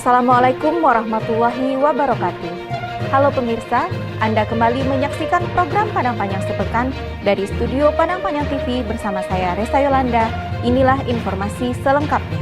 Assalamualaikum warahmatullahi wabarakatuh. Halo pemirsa, Anda kembali menyaksikan program Padang Panjang Sepekan dari Studio Padang Panjang TV bersama saya Resa Yolanda. Inilah informasi selengkapnya.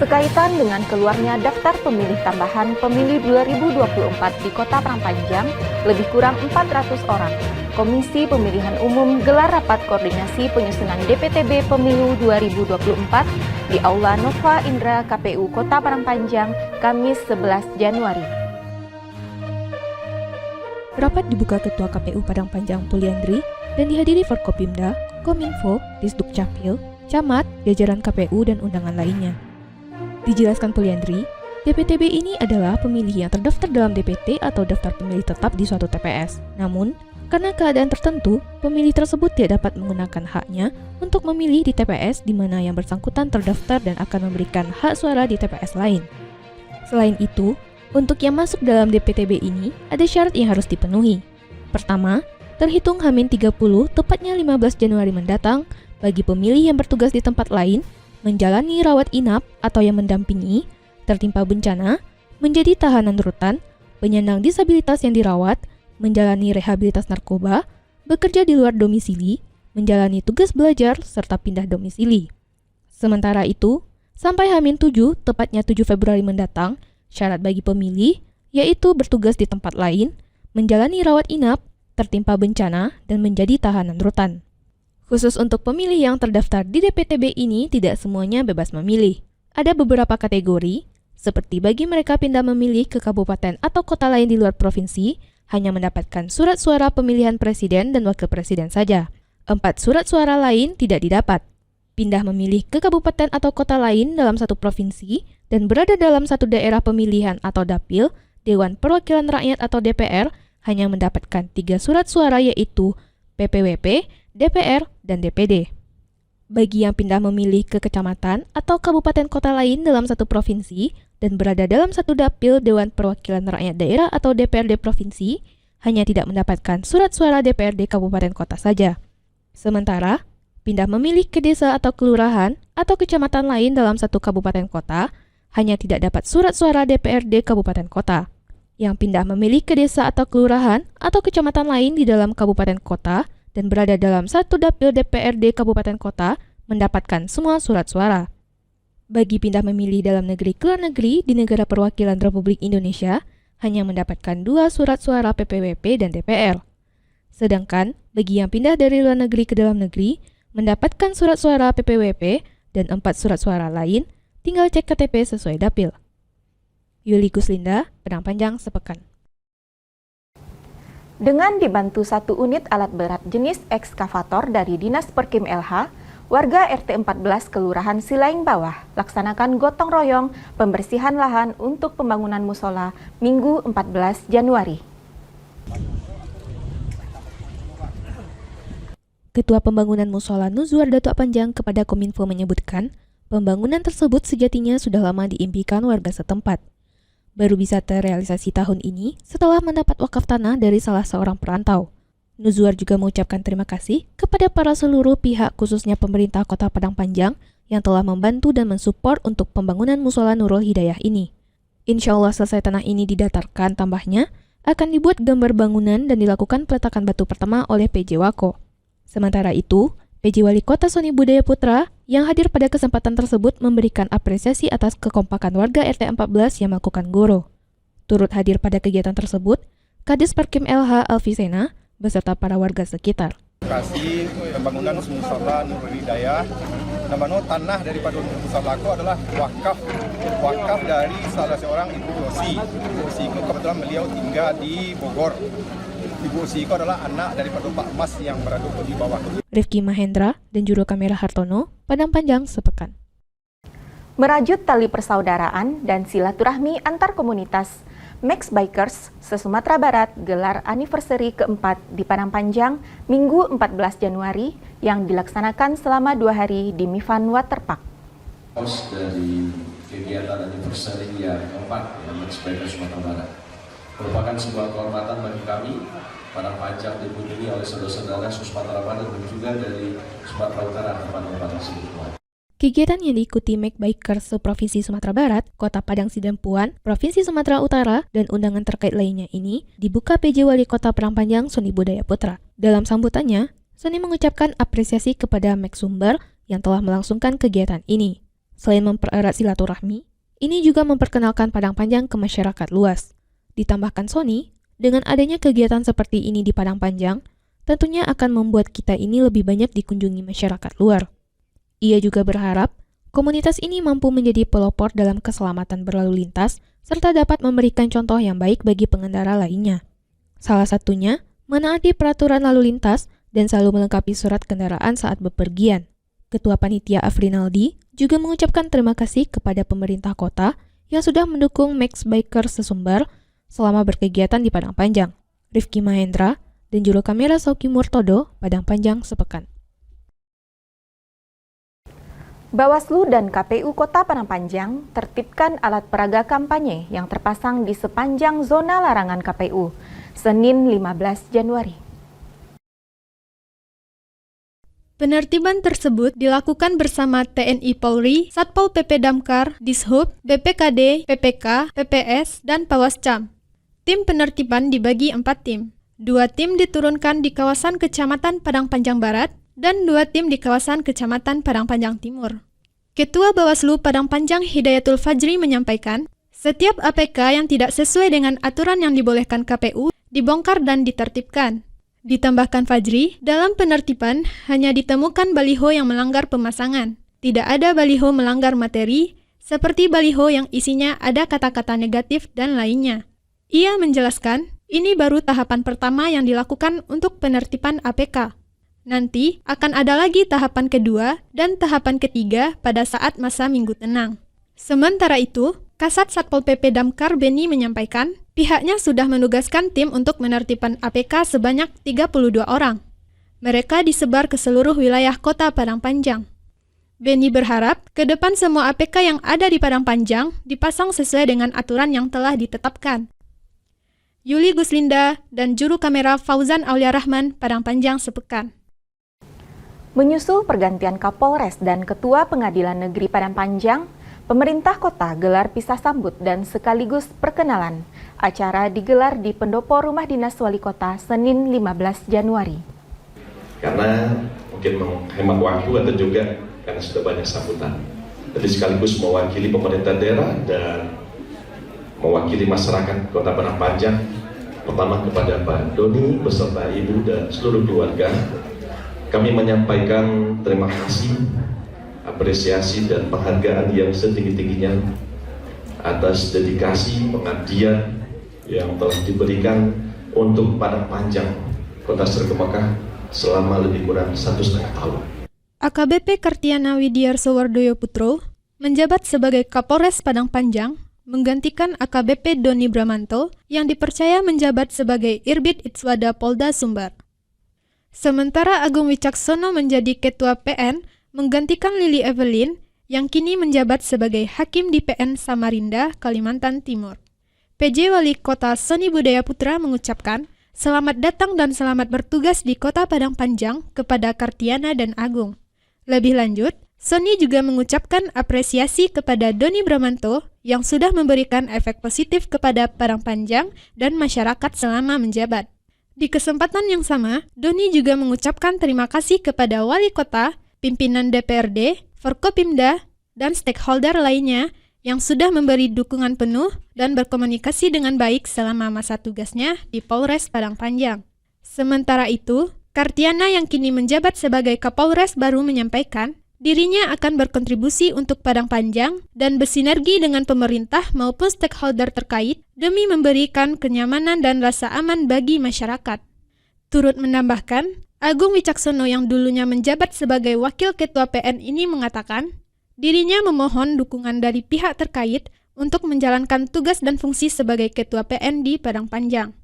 Sekaitan dengan keluarnya daftar pemilih tambahan pemilih 2024 di Kota Padang Panjang, lebih kurang 400 orang, Komisi Pemilihan Umum gelar rapat koordinasi penyusunan DPTB Pemilu 2024 di Aula Nova Indra KPU Kota Padang Panjang, Kamis 11 Januari. Rapat dibuka Ketua KPU Padang Panjang Puliandri dan dihadiri Forkopimda, Kominfo, Disduk Capil, Camat, jajaran KPU dan undangan lainnya. Dijelaskan Puliandri, DPTB ini adalah pemilih yang terdaftar dalam DPT atau daftar pemilih tetap di suatu TPS. Namun, karena keadaan tertentu, pemilih tersebut tidak dapat menggunakan haknya untuk memilih di TPS di mana yang bersangkutan terdaftar dan akan memberikan hak suara di TPS lain. Selain itu, untuk yang masuk dalam DPTB ini, ada syarat yang harus dipenuhi. Pertama, terhitung H-30 tepatnya 15 Januari mendatang, bagi pemilih yang bertugas di tempat lain, menjalani rawat inap atau yang mendampingi, tertimpa bencana, menjadi tahanan rutan, penyandang disabilitas yang dirawat, menjalani rehabilitas narkoba, bekerja di luar domisili, menjalani tugas belajar, serta pindah domisili. Sementara itu, sampai H-7, tepatnya 7 Februari mendatang, syarat bagi pemilih, yaitu bertugas di tempat lain, menjalani rawat inap, tertimpa bencana, dan menjadi tahanan rutan. Khusus untuk pemilih yang terdaftar di DPTB ini tidak semuanya bebas memilih. Ada beberapa kategori, seperti bagi mereka pindah memilih ke kabupaten atau kota lain di luar provinsi, hanya mendapatkan surat suara pemilihan presiden dan wakil presiden saja. 4 surat suara lain tidak didapat. Pindah memilih ke kabupaten atau kota lain dalam satu provinsi dan berada dalam satu daerah pemilihan atau dapil, Dewan Perwakilan Rakyat atau DPR, hanya mendapatkan 3 surat suara yaitu PPWP, DPR, dan DPD. Bagi yang pindah memilih ke kecamatan atau kabupaten kota lain dalam satu provinsi dan berada dalam satu dapil Dewan Perwakilan Rakyat Daerah atau DPRD provinsi, hanya tidak mendapatkan surat suara DPRD kabupaten kota saja. Sementara, pindah memilih ke desa atau kelurahan atau kecamatan lain dalam satu kabupaten kota, hanya tidak dapat surat suara DPRD kabupaten kota. Yang pindah memilih ke desa atau kelurahan atau kecamatan lain di dalam kabupaten kota dan berada dalam satu dapil DPRD kabupaten kota mendapatkan semua surat suara. Bagi pindah memilih dalam negeri ke luar negeri di negara perwakilan Republik Indonesia, hanya mendapatkan 2 surat suara PPWP dan DPR. Sedangkan bagi yang pindah dari luar negeri ke dalam negeri, mendapatkan surat suara PPWP dan 4 surat suara lain, tinggal cek KTP sesuai dapil. Yuli Guslinda, Padang Panjang Sepekan. Dengan dibantu 1 unit alat berat jenis ekskavator dari Dinas Perkim LH, warga RT 14 Kelurahan Silaing Bawah laksanakan gotong royong pembersihan lahan untuk pembangunan musola Minggu 14 Januari. Ketua Pembangunan Musola Nuzuar Datuk Panjang kepada Kominfo menyebutkan, pembangunan tersebut sejatinya sudah lama diimpikan warga setempat. Baru bisa terrealisasi tahun ini setelah mendapat wakaf tanah dari salah seorang perantau. Nuzuar juga mengucapkan terima kasih kepada para seluruh pihak khususnya pemerintah Kota Padang Panjang yang telah membantu dan mensupport untuk pembangunan Musola Nurul Hidayah ini. Insya Allah selesai tanah ini didatarkan, tambahnya akan dibuat gambar bangunan dan dilakukan peletakan batu pertama oleh PJ Wako. Sementara itu, PJ Wali Kota Soni Budaya Putra yang hadir pada kesempatan tersebut memberikan apresiasi atas kekompakan warga RT 14 yang melakukan goro. Turut hadir pada kegiatan tersebut, Kadis Perkim LH Alvisena beserta para warga sekitar. Lokasi pembangunan musola Nurul Hidayah, namanya tanah daripada musola itu adalah wakaf dari salah seorang Ibu Rosi. Ibu Rosi itu kebetulan beliau tinggal di Bogor. Ibu Rosi itu adalah anak daripada Pak Mas yang berada di bawah. Rifki Mahendra dan juru kamera Hartono, Padang Panjang Sepekan. Merajut tali persaudaraan dan silaturahmi antar komunitas, Max Bikers se-Sumatera Barat gelar anniversary keempat di Padang Panjang Minggu 14 Januari yang dilaksanakan selama 2 hari di Mifan Waterpark. Dari kegiatan anniversary yang keempat Max Bikers Sumatera Barat merupakan sebuah kehormatan bagi kami Padang Panjang dikunjungi oleh saudara-saudara Sumatera Barat dan juga dari Sumatera Utara tempat-tempat tersebut. Kegiatan yang diikuti MacBikers se-Provinsi Sumatera Barat, Kota Padang Sidempuan, Provinsi Sumatera Utara, dan undangan terkait lainnya ini dibuka PJ Wali Kota Padang Panjang Sony Budaya Putra. Dalam sambutannya, Sony mengucapkan apresiasi kepada Mac Sumber yang telah melangsungkan kegiatan ini. Selain mempererat silaturahmi, ini juga memperkenalkan Padang Panjang ke masyarakat luas. Ditambahkan Sony, dengan adanya kegiatan seperti ini di Padang Panjang, tentunya akan membuat kita ini lebih banyak dikunjungi masyarakat luar. Ia juga berharap komunitas ini mampu menjadi pelopor dalam keselamatan berlalu lintas serta dapat memberikan contoh yang baik bagi pengendara lainnya. Salah satunya, menaati peraturan lalu lintas dan selalu melengkapi surat kendaraan saat bepergian. Ketua Panitia Afrinaldi juga mengucapkan terima kasih kepada pemerintah kota yang sudah mendukung MacBikers Sesumbar selama berkegiatan di Padang Panjang. Rifki Mahendra dan juru kamera Sauki Murtodo, Padang Panjang sepekan. Bawaslu dan KPU Kota Padang Panjang tertibkan alat peraga kampanye yang terpasang di sepanjang zona larangan KPU, Senin 15 Januari. Penertiban tersebut dilakukan bersama TNI Polri, Satpol PP Damkar, Dishub, BPKD, PPK, PPS, dan Pawascam. Tim penertiban dibagi 4 tim. 2 tim diturunkan di kawasan Kecamatan Padang Panjang Barat, dan 2 tim di kawasan Kecamatan Padang Panjang Timur. Ketua Bawaslu Padang Panjang Hidayatul Fajri menyampaikan, setiap APK yang tidak sesuai dengan aturan yang dibolehkan KPU dibongkar dan ditertibkan. Ditambahkan Fajri, dalam penertiban hanya ditemukan baliho yang melanggar pemasangan. Tidak ada baliho melanggar materi, seperti baliho yang isinya ada kata-kata negatif dan lainnya. Ia menjelaskan, ini baru tahapan pertama yang dilakukan untuk penertiban APK. Nanti akan ada lagi tahapan kedua dan tahapan ketiga pada saat masa Minggu Tenang. Sementara itu, Kasat Satpol PP Damkar Beni menyampaikan, pihaknya sudah menugaskan tim untuk menertibkan APK sebanyak 32 orang. Mereka disebar ke seluruh wilayah Kota Padang Panjang. Beni berharap ke depan semua APK yang ada di Padang Panjang dipasang sesuai dengan aturan yang telah ditetapkan. Yuli Guslinda dan juru kamera Fauzan Aulia Rahman, Padang Panjang sepekan. Menyusul pergantian Kapolres dan Ketua Pengadilan Negeri Padang Panjang, pemerintah kota gelar pisah sambut dan sekaligus perkenalan. Acara digelar di Pendopo Rumah Dinas Wali Kota Senin 15 Januari. Karena mungkin menghemat waktu atau juga karena sudah banyak sambutan. Jadi sekaligus mewakili pemerintah daerah dan mewakili masyarakat Kota Padang Panjang, pertama kepada Pak Doni beserta Ibu dan seluruh keluarga, kami menyampaikan terima kasih, apresiasi dan penghargaan yang setinggi-tingginya atas dedikasi pengabdian yang telah diberikan untuk Padang Panjang, Kota Serge Mekah selama lebih kurang 1,5 tahun. AKBP Kartiana Widiarso Wardoyo Putro menjabat sebagai Kapolres Padang Panjang, menggantikan AKBP Doni Bramanto yang dipercaya menjabat sebagai Irbid Itswada Polda Sumbar. Sementara Agung Wicaksono menjadi Ketua PN, menggantikan Lili Evelyn yang kini menjabat sebagai Hakim di PN Samarinda, Kalimantan Timur. PJ Wali Kota Sony Budaya Putra mengucapkan, selamat datang dan selamat bertugas di Kota Padang Panjang kepada Kartiana dan Agung. Lebih lanjut, Sony juga mengucapkan apresiasi kepada Doni Bramanto yang sudah memberikan efek positif kepada Padang Panjang dan masyarakat selama menjabat. Di kesempatan yang sama, Doni juga mengucapkan terima kasih kepada Wali Kota, pimpinan DPRD, Forkopimda, dan stakeholder lainnya yang sudah memberi dukungan penuh dan berkomunikasi dengan baik selama masa tugasnya di Polres Padang Panjang. Sementara itu, Kartiana yang kini menjabat sebagai Kapolres baru menyampaikan, dirinya akan berkontribusi untuk Padang Panjang dan bersinergi dengan pemerintah maupun stakeholder terkait demi memberikan kenyamanan dan rasa aman bagi masyarakat. Turut menambahkan, Agung Wicaksono yang dulunya menjabat sebagai Wakil Ketua PN ini mengatakan, dirinya memohon dukungan dari pihak terkait untuk menjalankan tugas dan fungsi sebagai Ketua PN di Padang Panjang.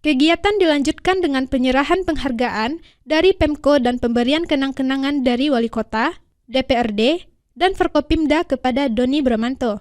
Kegiatan dilanjutkan dengan penyerahan penghargaan dari Pemko dan pemberian kenang-kenangan dari Wali Kota, DPRD, dan Forkopimda kepada Doni Bramanto.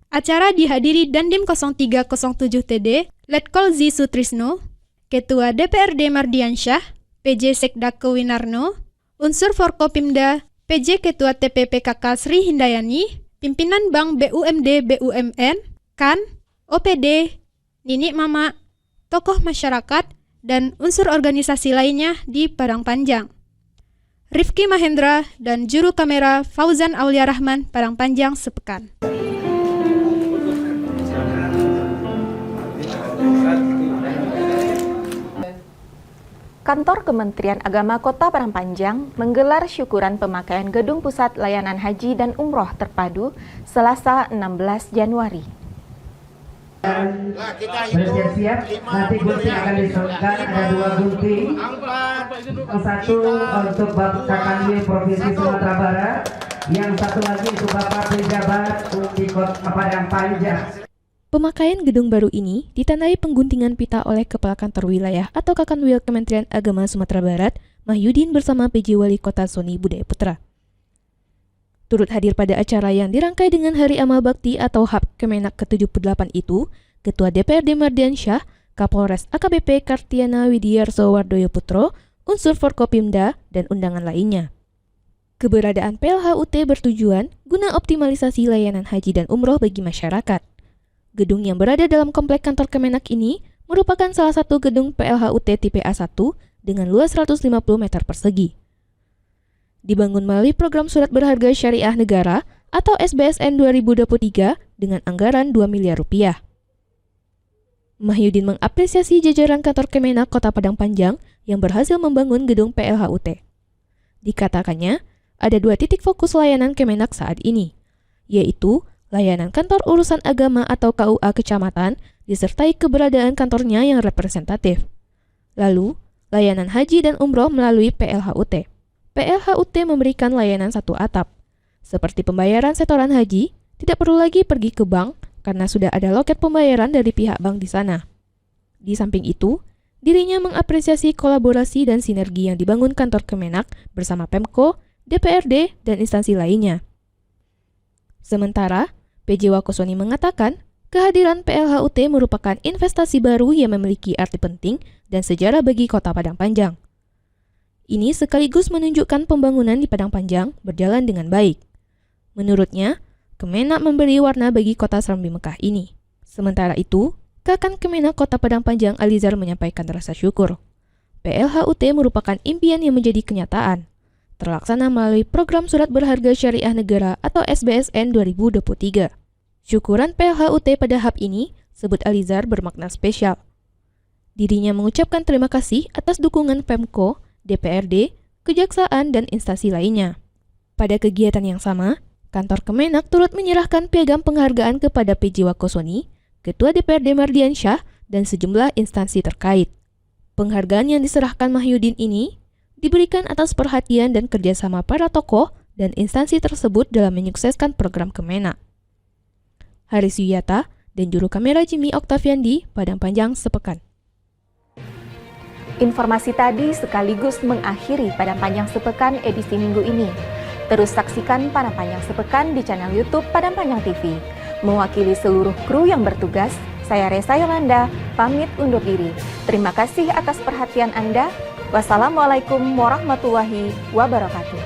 Acara dihadiri Dandim 0307TD, Letkol Z. Sutrisno, Ketua DPRD Mardiansyah, PJ Sekda Kewinarno, unsur Forkopimda, PJ Ketua TPPKK Sri Hindayani, Pimpinan Bank BUMD BUMN, KAN, OPD, Ninik Mama, tokoh masyarakat, dan unsur organisasi lainnya di Padang Panjang. Rifki Mahendra dan juru kamera Fauzan Aulia Rahman, Padang Panjang sepekan. Kantor Kementerian Agama Kota Padang Panjang menggelar syukuran pemakaian Gedung Pusat Layanan Haji dan Umroh Terpadu Selasa 16 Januari. Bersiap-siap, nanti gunting akan diselengkan, ada 2 gunting. Satu untuk Bapak Kakanwil Provinsi Sumatera Barat, yang satu lagi untuk Bapak Pejabat di Kota Padang Panjang. Pemakaian gedung baru ini ditandai pengguntingan pita oleh Kepala Kantor Wilayah atau Kakanwil Kementerian Agama Sumatera Barat, Mahyudin bersama PJ Wali Kota Sony Budaya Putra. Turut hadir pada acara yang dirangkai dengan Hari Amal Bakti atau HAP Kemenak ke-78 itu, Ketua DPRD Mardiansyah, Kapolres AKBP Kartiana Widiarso Wardoyo Putro, unsur Forkopimda, dan undangan lainnya. Keberadaan PLHUT bertujuan guna optimalisasi layanan haji dan umroh bagi masyarakat. Gedung yang berada dalam komplek kantor Kemenak ini merupakan salah satu gedung PLHUT tipe A1 dengan luas 150 meter persegi. Dibangun melalui program Surat Berharga Syariah Negara atau SBSN 2023 dengan anggaran 2 miliar rupiah. Mahyudin mengapresiasi jajaran kantor Kemenak Kota Padang Panjang yang berhasil membangun gedung PLHUT. Dikatakannya, ada 2 titik fokus layanan Kemenak saat ini, yaitu layanan kantor urusan agama atau KUA kecamatan disertai keberadaan kantornya yang representatif. Lalu, layanan haji dan umroh melalui PLHUT. PLHUT memberikan layanan satu atap. Seperti pembayaran setoran haji, tidak perlu lagi pergi ke bank karena sudah ada loket pembayaran dari pihak bank di sana. Di samping itu, dirinya mengapresiasi kolaborasi dan sinergi yang dibangun kantor Kemenak bersama Pemko, DPRD, dan instansi lainnya. Sementara, PJ Wakosoni mengatakan, kehadiran PLHUT merupakan investasi baru yang memiliki arti penting dan sejarah bagi Kota Padang Panjang. Ini sekaligus menunjukkan pembangunan di Padang Panjang berjalan dengan baik. Menurutnya, Kemenak memberi warna bagi kota Serambi Mekah ini. Sementara itu, Kakan Kemenak Kota Padang Panjang Alizar menyampaikan rasa syukur. PLHUT merupakan impian yang menjadi kenyataan, terlaksana melalui program Surat Berharga Syariah Negara atau SBSN 2023. Syukuran PLHUT pada HAP ini, sebut Alizar, bermakna spesial. Dirinya mengucapkan terima kasih atas dukungan Pemko, DPRD, Kejaksaan, dan instansi lainnya. Pada kegiatan yang sama, Kantor Kemenak turut menyerahkan piagam penghargaan kepada PJ Wakosoni, Ketua DPRD Mardiansyah, dan sejumlah instansi terkait. Penghargaan yang diserahkan Mahyudin ini diberikan atas perhatian dan kerjasama para tokoh dan instansi tersebut dalam menyukseskan program Kemenak. Haris Yuyata dan juru kamera Jimmy Oktaviandi, Padang Panjang sepekan. Informasi tadi sekaligus mengakhiri Padang Panjang Sepekan edisi minggu ini. Terus saksikan Padang Panjang Sepekan di channel YouTube Padang Panjang TV. Mewakili seluruh kru yang bertugas, saya Resa Yolanda, pamit undur diri. Terima kasih atas perhatian Anda. Wassalamualaikum warahmatullahi wabarakatuh.